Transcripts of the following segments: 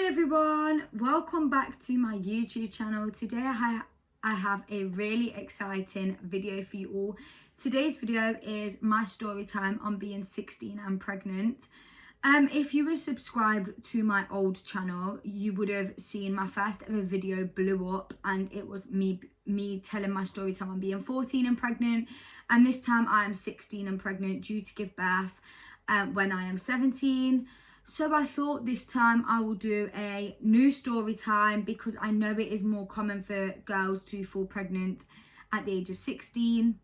everyone, welcome back to my YouTube channel. Today I have a really exciting video for you all. Today's video is my story time on being 16 and pregnant. If you were subscribed to my old channel, you would have seen my first ever video blew up, and it was me telling my story time on being 14 and pregnant. And this time I am 16 and pregnant, due to give birth when I am 17. So I thought this time I will do a new story time, because I know it is more common for girls to fall pregnant at the age of 16.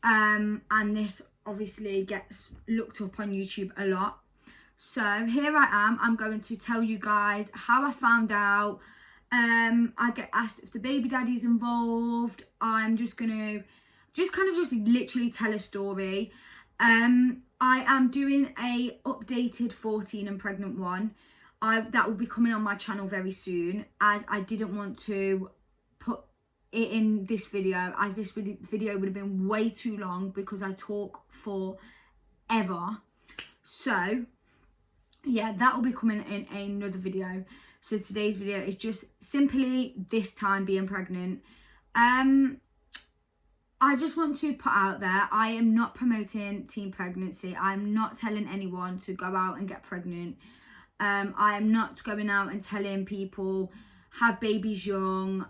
And this obviously gets looked up on YouTube a lot. So here I am. I'm going to tell you guys how I found out. I get asked if the baby daddy's involved. I'm just gonna literally tell a story. I am doing a updated 14 and pregnant one. That will be coming on my channel very soon, as I didn't want to put it in this video, as this video would have been way too long because I talk forever. So yeah, that will be coming in another video. So today's video is just simply this time being pregnant. I just want to put out there, I am not promoting teen pregnancy. I'm not telling anyone to go out and get pregnant. I am not going out and telling people have babies young.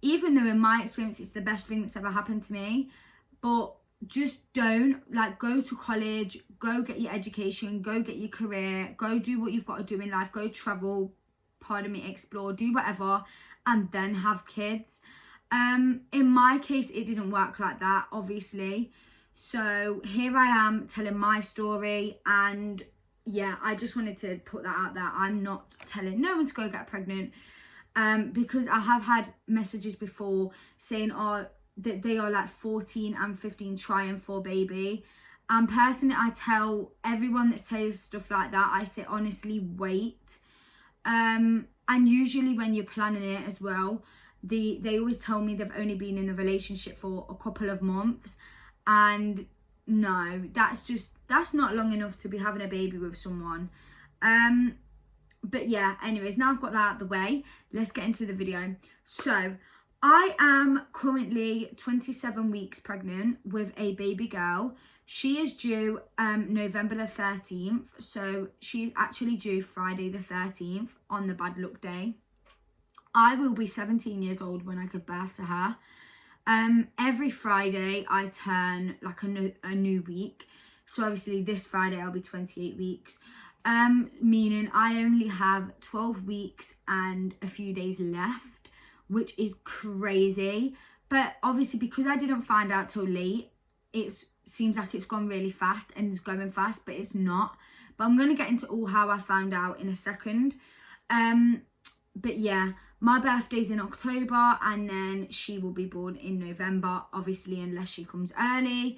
Even though in my experience it's the best thing that's ever happened to me. But just don't, go to college, go get your education, go get your career, go do what you've got to do in life, go travel, explore, do whatever, and then have kids. In my case, it didn't work like that, obviously. So here I am telling my story, and yeah, I just wanted to put that out there. I'm not telling no one to go get pregnant, because I have had messages before saying, that they are 14 and 15 trying for baby. And personally, I tell everyone that says stuff like that, I say, honestly, wait. And usually when you're planning it as well, they always tell me they've only been in the relationship for a couple of months, and no, that's not long enough to be having a baby with someone. But yeah, anyways, now I've got that out of the way, let's get into the video. So I am currently 27 weeks pregnant with a baby girl. She is due November the 13th, so she's actually due Friday the 13th on the bad luck day. I will be 17 years old when I give birth to her. Every Friday I turn a new week. So obviously this Friday I'll be 28 weeks. Meaning I only have 12 weeks and a few days left, which is crazy. But obviously because I didn't find out till late, it seems like it's gone really fast and it's going fast, but it's not. But I'm going to get into all how I found out in a second. But yeah, my birthday's in October, and then she will be born in November, obviously, unless she comes early.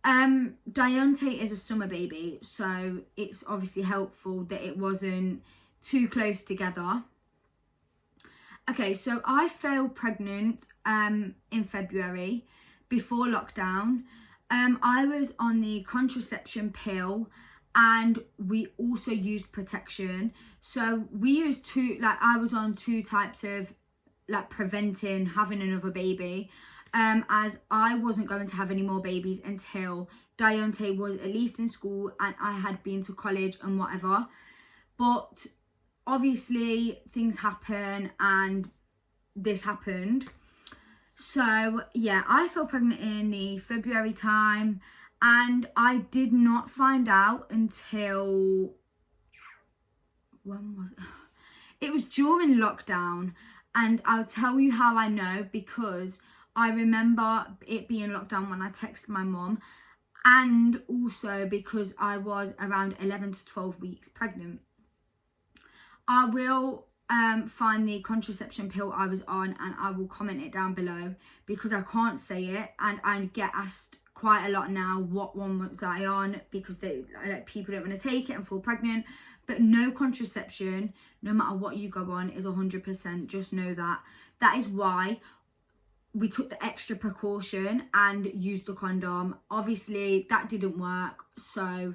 Deontay is a summer baby, so it's obviously helpful that it wasn't too close together. Okay, so I fell pregnant in February before lockdown. I was on the contraception pill, and we also used protection. So we used I was on two types of preventing having another baby, as I wasn't going to have any more babies until Deontay was at least in school and I had been to college and whatever. But obviously things happen, and this happened. So yeah, I fell pregnant in the February time, and I did not find out until, when was it? It was during lockdown. And I'll tell you how I know, because I remember it being lockdown when I texted my mum, and also because I was around 11 to 12 weeks pregnant. I will find the contraception pill I was on, and I will comment it down below, because I can't say it, and I get asked quite a lot now what one was I on, because people don't want to take it and fall pregnant. But no contraception, no matter what you go on, is 100%. Just know that. That is why we took the extra precaution and used the condom. Obviously that didn't work, so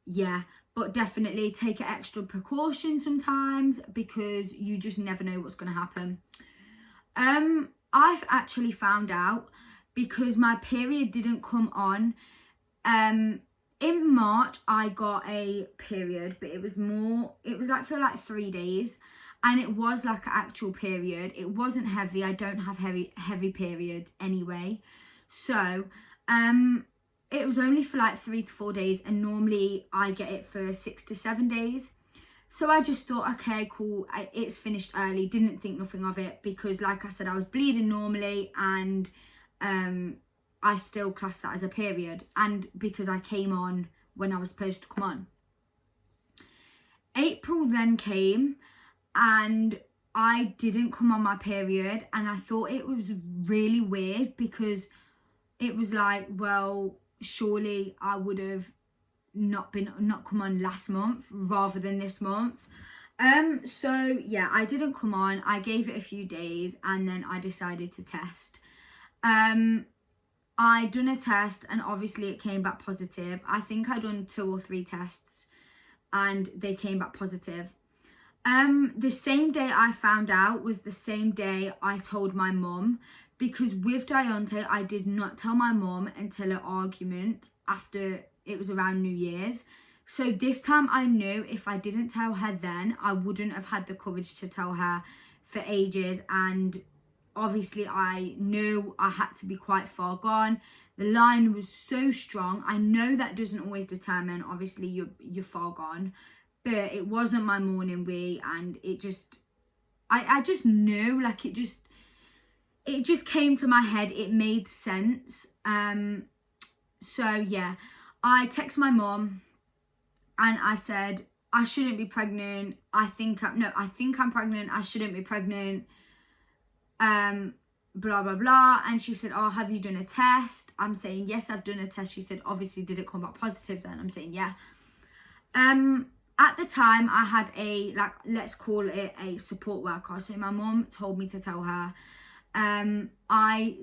yeah. but definitely take an extra precaution sometimes, because you just never know what's going to happen. I've actually found out, because my period didn't come on. In March I got a period, but it was like for like 3 days, and it was like an actual period. It wasn't heavy. I don't have heavy periods anyway. So it was only for like 3 to 4 days, and normally I get it for 6 to 7 days. So I just thought, okay, cool, it's finished early. Didn't think nothing of it, because like I said, I was bleeding normally, and I still class that as a period, and because I came on when I was supposed to come on. April then came, and I didn't come on my period, and I thought it was really weird, because it was like, well, surely I would have not come on last month rather than this month. So yeah, I didn't come on. I gave it a few days, and then I decided to test. I done a test, and obviously it came back positive. I think I done 2 or 3 tests, and they came back positive. The same day I found out was the same day I told my mum, because with Deontay, I did not tell my mum until an argument after it was around New Year's. So this time I knew if I didn't tell her then, I wouldn't have had the courage to tell her for ages. And obviously I knew I had to be quite far gone. The line was so strong. I know that doesn't always determine, obviously, you're far gone, but it wasn't my morning wee, and it just, I just knew, like, it just came to my head. It made sense. So yeah, I texted my mum, and I said, I shouldn't be pregnant. I think I'm pregnant. I shouldn't be pregnant. Blah, blah, blah. And she said, oh, have you done a test? I'm saying, yes, I've done a test. She said, obviously, did it come back positive then? I'm saying, yeah. At the time, I had a, like, let's call it a support worker. So my mum told me to tell her. I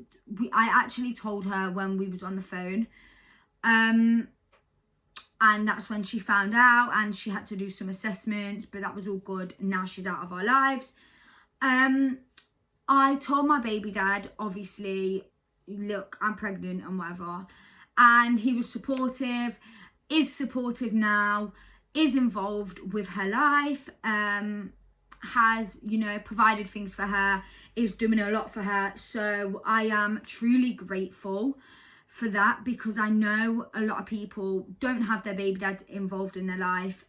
actually told her when we was on the phone. And that's when she found out, and she had to do some assessments, but that was all good. Now she's out of our lives. I told my baby dad, obviously, look, I'm pregnant and whatever. And he was supportive, is supportive now, is involved with her life, has, you know, provided things for her, is doing a lot for her. So I am truly grateful for that, because I know a lot of people don't have their baby dads involved in their life,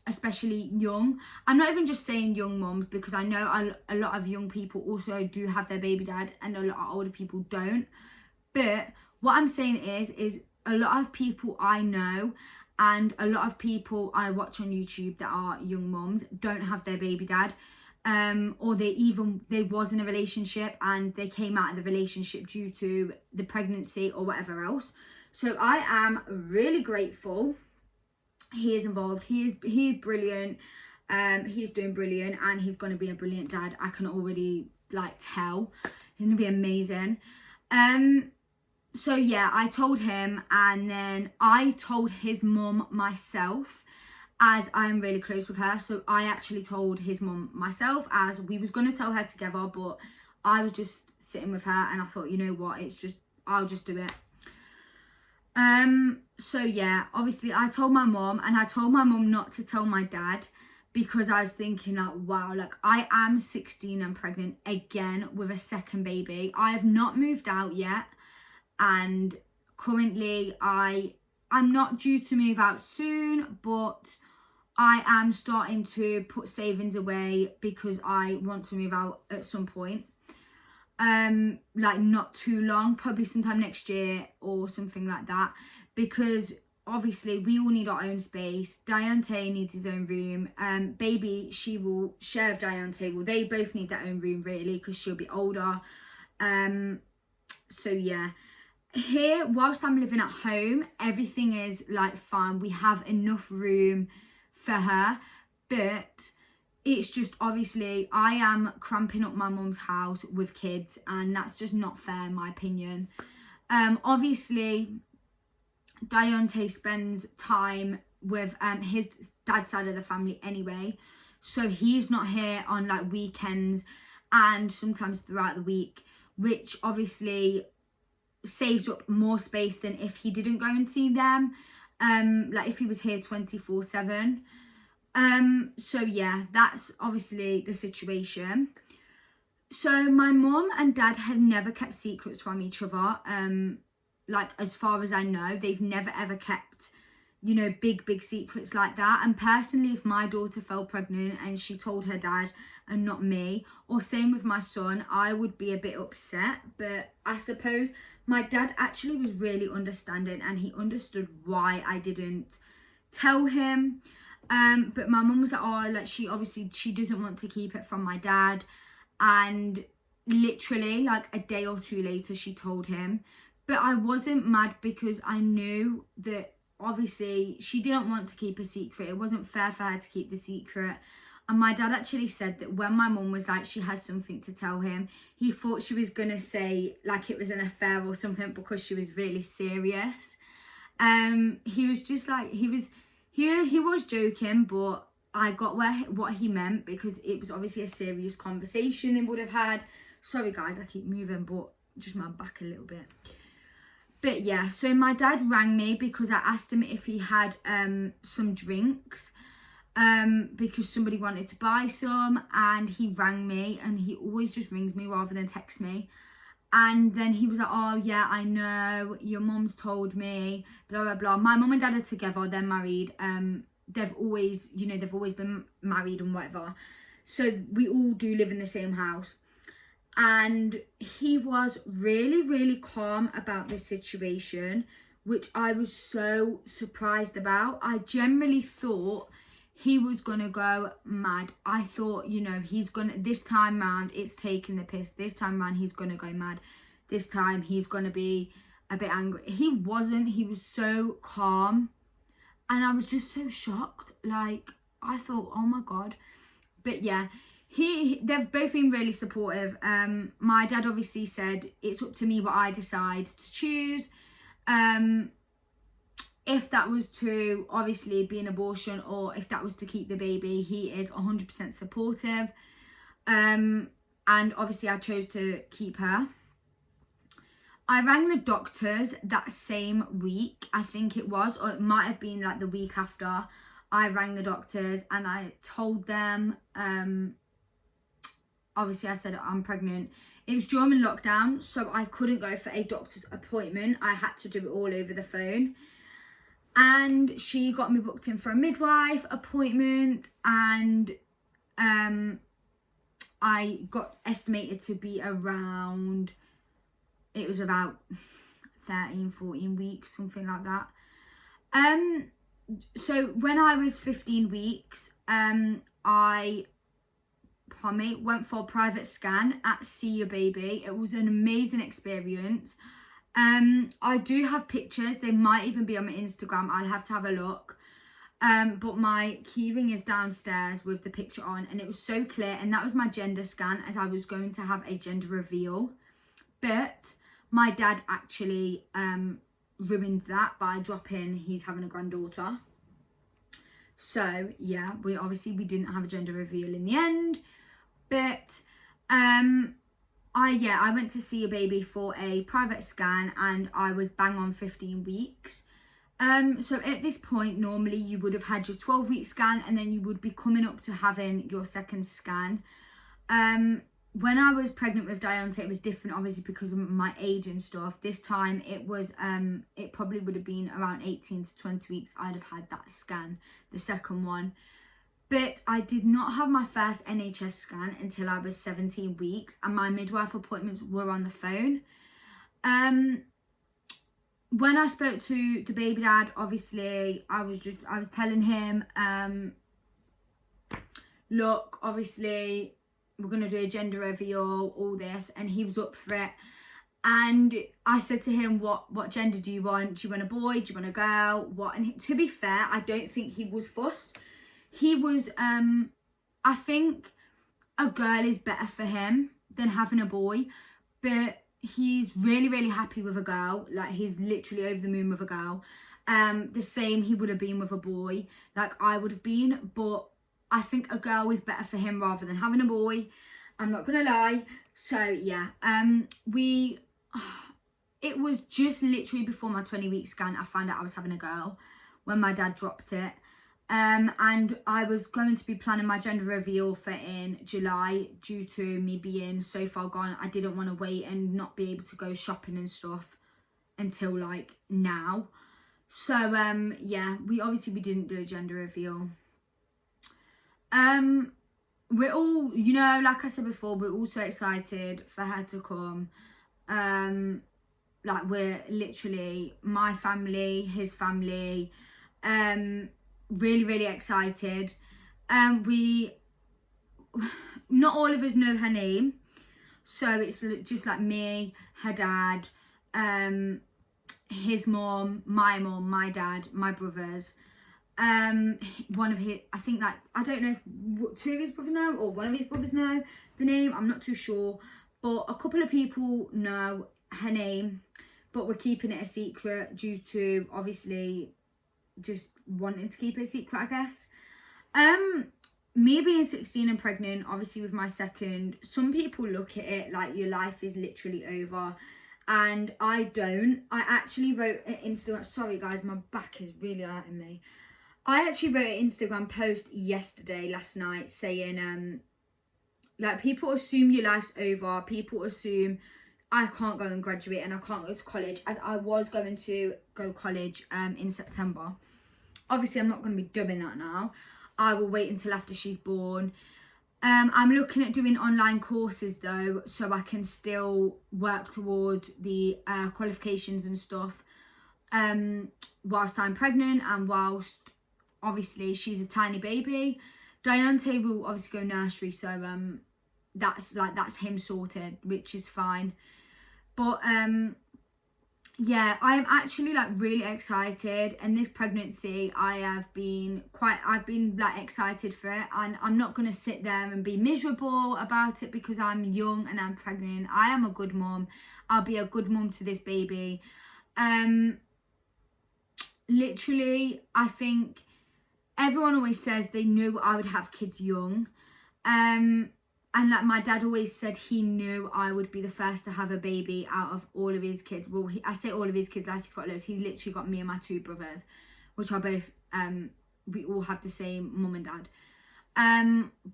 especially young. I'm not even just saying young mums, because I know a lot of young people also do have their baby dad, and a lot of older people don't. But what I'm saying is a lot of people I know, and a lot of people I watch on YouTube that are young mums, don't have their baby dad, or they was in a relationship and they came out of the relationship due to the pregnancy or whatever else. So I am really grateful he is involved. He is brilliant. He's doing brilliant, and he's going to be a brilliant dad. I can already, like, tell. He's going to be amazing. So yeah, I told him, and then I told his mum myself, as I'm really close with her. So I actually told his mum myself, as we was going to tell her together, but I was just sitting with her, and I thought, you know what, I'll just do it. So yeah, obviously I told my mum, and I told my mum not to tell my dad, because I was thinking, like, wow, like, I am 16 and pregnant again with a second baby. I have not moved out yet, and currently I'm not due to move out soon, but I am starting to put savings away, because I want to move out at some point. Like, not too long, probably sometime next year or something like that, because obviously we all need our own space. Deontay needs his own room. Baby, she will share with Deontay. Well, they both need their own room, really, because she'll be older. So yeah, here, whilst I'm living at home, everything is, like, fine. We have enough room for her, but it's just, obviously, I am cramping up my mum's house with kids, and that's just not fair, in my opinion. Obviously, Deontay spends time with his dad's side of the family anyway, so he's not here on like weekends and sometimes throughout the week, which obviously saves up more space than if he didn't go and see them, like if he was here 24/7. So yeah, that's obviously the situation. So my mum and dad have never kept secrets from each other. Like as far as I know, they've never ever kept, you know, big secrets like that. And personally, if my daughter fell pregnant and she told her dad and not me, or same with my son, I would be a bit upset. But I suppose my dad actually was really understanding, and he understood why I didn't tell him. But my mum was like, oh, like she doesn't want to keep it from my dad. And literally like a day or two later, she told him. But I wasn't mad because I knew that obviously she didn't want to keep a secret. It wasn't fair for her to keep the secret. And my dad actually said that when my mum was like, she has something to tell him, he thought she was going to say like it was an affair or something because she was really serious. He was just like, he was joking, but I got what he meant, because it was obviously a serious conversation they would have had. Sorry guys, I keep moving, but just my back a little bit. But yeah, so my dad rang me because I asked him if he had some drinks, because somebody wanted to buy some, and he rang me, and he always just rings me rather than text me. And then he was like, oh yeah, I know, your mum's told me, blah blah blah. My mum and dad are together, they're married. They've always been married and whatever, so we all do live in the same house. And he was really calm about this situation, which I was so surprised about. I generally thought he was gonna go mad. I thought, you know, this time round it's taking the piss. This time round he's gonna go mad. This time he's gonna be a bit angry. He wasn't. He was so calm. And I was just so shocked. Like, I thought, oh my God. But yeah, they've both been really supportive. My dad obviously said it's up to me what I decide to choose. If that was to obviously be an abortion, or if that was to keep the baby, he is 100% supportive. And obviously I chose to keep her. I rang the doctors that same week, I think it was, or it might have been like the week after. I rang the doctors and I told them, obviously I said I'm pregnant. It was during lockdown, so I couldn't go for a doctor's appointment. I had to do it all over the phone. And she got me booked in for a midwife appointment, and I got estimated to be around, it was about 13-14 weeks, something like that. So when I was 15 weeks, I went for a private scan at See Your Baby. It was an amazing experience. I do have pictures. They might even be on my Instagram. I'll have to have a look. But my keyring is downstairs with the picture on, and it was so clear. And that was my gender scan, as I was going to have a gender reveal. But my dad actually ruined that by dropping he's having a granddaughter. So yeah, we didn't have a gender reveal in the end. But I went to See Your Baby for a private scan, and I was bang on 15 weeks. So at this point, normally you would have had your 12-week scan, and then you would be coming up to having your second scan. When I was pregnant with Deonte, it was different, obviously, because of my age and stuff. This time it was, it probably would have been around 18 to 20 weeks I'd have had that scan, the second one. But I did not have my first NHS scan until I was 17 weeks, and my midwife appointments were on the phone. When I spoke to the baby dad, obviously, I was telling him, look, obviously, we're going to do a gender reveal, all this, and he was up for it. And I said to him, what gender do you want? Do you want a boy? Do you want a girl? What? And to be fair, I don't think he was fussed. He was, I think a girl is better for him than having a boy, but he's really happy with a girl. Like, he's literally over the moon with a girl. The same he would have been with a boy, like I would have been, but I think a girl is better for him rather than having a boy. I'm not gonna lie. So yeah, it was just literally before my 20-week scan I found out I was having a girl when my dad dropped it. And I was going to be planning my gender reveal for in July. Due to me being so far gone, I didn't want to wait and not be able to go shopping and stuff until like now. So yeah, we didn't do a gender reveal. We're all, you know, like I said before, we're all so excited for her to come. Like, we're literally, my family, his family, really, really excited. We, not all of us know her name, so it's just like me, her dad, his mom, my dad, my brothers. One of his, I think, like, I don't know if two of his brothers know or one of his brothers know the name, I'm not too sure, but a couple of people know her name, but we're keeping it a secret due to obviously just wanting to keep it a secret, I guess. Me being 16 and pregnant, obviously with my second, some people look at it like your life is literally over, and I don't. I actually wrote an Instagram, sorry guys, my back is really hurting me. I actually wrote an Instagram post last night, saying, like, people assume your life's over. People assume I can't go and graduate and I can't go to college, as I was going to go college in September. Obviously, I'm not going to be doing that now. I will wait until after she's born. I'm looking at doing online courses though, so I can still work towards the qualifications and stuff whilst I'm pregnant and whilst obviously she's a tiny baby. Diante will obviously go nursery, so that's him sorted, which is fine. But yeah, I'm actually like really excited, and this pregnancy I've been like excited for it, and I'm not gonna sit there and be miserable about it because I'm young and I'm pregnant. I am a good mom. I'll be a good mom to this baby. Literally, I think everyone always says they knew I would have kids young. And like my dad always said he knew I would be the first to have a baby out of all of his kids. Well, I say all of his kids like he's got loads. He's literally got me and my two brothers, which are both, we all have the same mum and dad.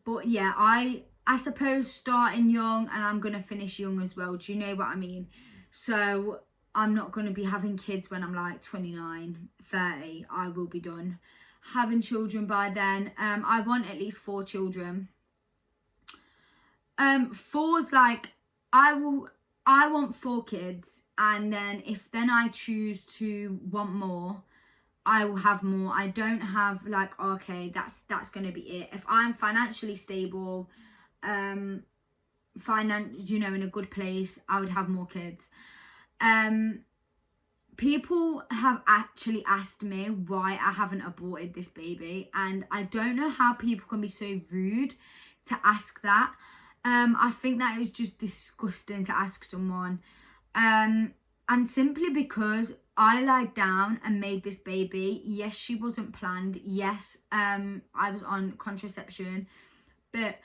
But yeah, I suppose starting young and I'm going to finish young as well. Do you know what I mean? So I'm not going to be having kids when I'm like 29, 30. I will be done having children by then. I want at least 4 children. 4's like, I want 4 kids, and then if then I choose to want more, I will have more. I don't have like, okay, that's gonna be it. If I'm financially stable, you know, in a good place, I would have more kids. People have actually asked me why I haven't aborted this baby, and I don't know how people can be so rude to ask that. I think that is just disgusting to ask someone. And simply because I lied down and made this baby. Yes, she wasn't planned. Yes, I was on contraception, but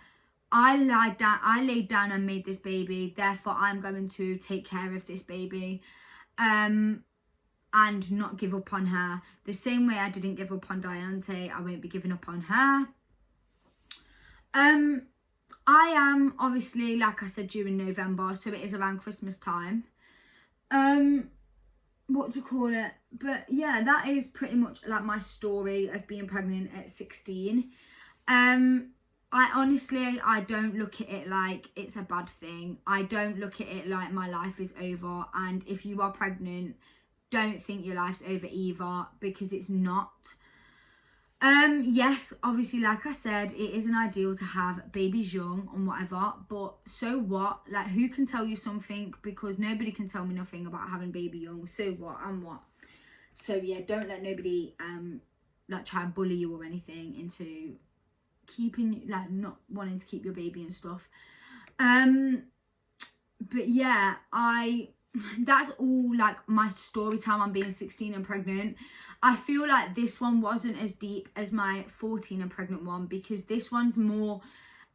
I laid down and made this baby. Therefore, I'm going to take care of this baby. And not give up on her. The same way I didn't give up on Diante, I won't be giving up on her. I am obviously, like I said, due in November, so it is around Christmas time. What do you call it? But yeah, that is pretty much like my story of being pregnant at 16. I don't look at it like it's a bad thing. I don't look at it like my life is over. And if you are pregnant, don't think your life's over either, because it's not. Yes, obviously, like I said, it isn't ideal to have babies young and whatever, but so what? Like, who can tell you something? Because nobody can tell me nothing about having baby young. So what? And what? So yeah, don't let nobody like try and bully you or anything into keeping, like, not wanting to keep your baby and stuff. But yeah, I that's all like my story time on being 16 and pregnant. I feel like this one wasn't as deep as my 14 and pregnant one, because this one's more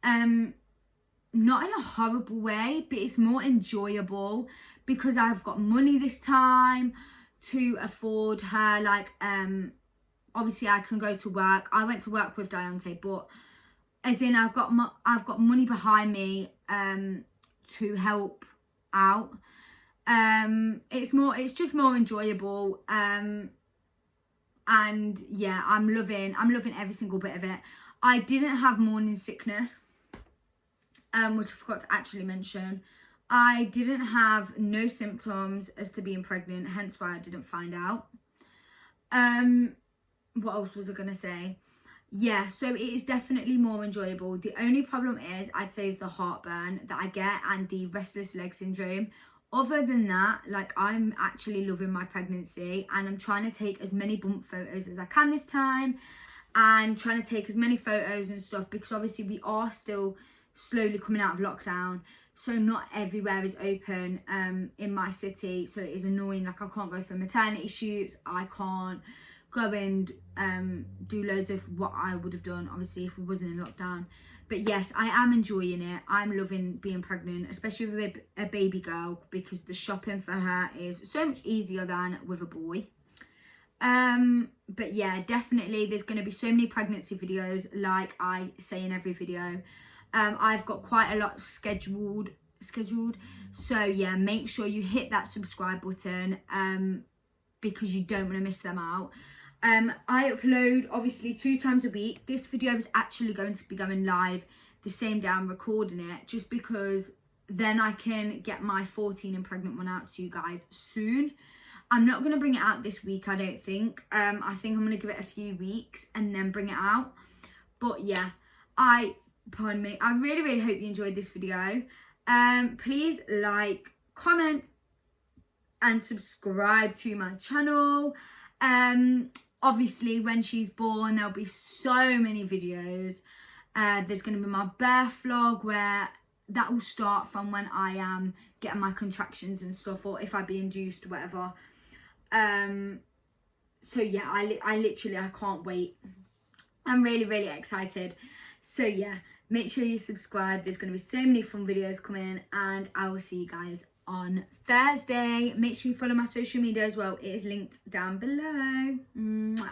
not in a horrible way, but it's more enjoyable because I've got money this time to afford her. Like obviously I can go to work. I went to work with Deontay, but as in I've got money behind me to help out. It's just more enjoyable. And yeah, I'm loving every single bit of it. I didn't have morning sickness, which I forgot to actually mention. I didn't have no symptoms as to being pregnant, hence why I didn't find out. What else was I gonna say? Yeah, so it is definitely more enjoyable. The only problem is, I'd say, is the heartburn that I get and the restless leg syndrome. Other than that, like, I'm actually loving my pregnancy, and I'm trying to take as many bump photos as I can this time, and trying to take as many photos and stuff, because obviously we are still slowly coming out of lockdown, so not everywhere is open in my city. So it is annoying. Like, I can't go for maternity shoots, I can't go and do loads of what I would have done obviously if we wasn't in lockdown. But yes, I am enjoying it. I'm loving being pregnant, especially with a baby girl, because the shopping for her is so much easier than with a boy. But yeah, definitely there's going to be so many pregnancy videos, like I say in every video. I've got quite a lot scheduled, so yeah, make sure you hit that subscribe button because you don't want to miss them out. I upload obviously 2 times a week. This video is actually going to be going live the same day I'm recording it, just because then I can get my 14 and pregnant one out to you guys soon. I'm not going to bring it out this week, I don't think. I think I'm going to give it a few weeks and then bring it out. But yeah, pardon me, I really hope you enjoyed this video. Please like, comment and subscribe to my channel. Obviously when she's born there'll be so many videos. There's going to be my birth vlog, where that will start from when I am getting my contractions and stuff, or if I be induced, whatever. So yeah, I literally can't wait. I'm really excited. So yeah, make sure you subscribe. There's going to be so many fun videos coming, and I will see you guys on Thursday. Make sure you follow my social media as well. It is linked down below. Mwah.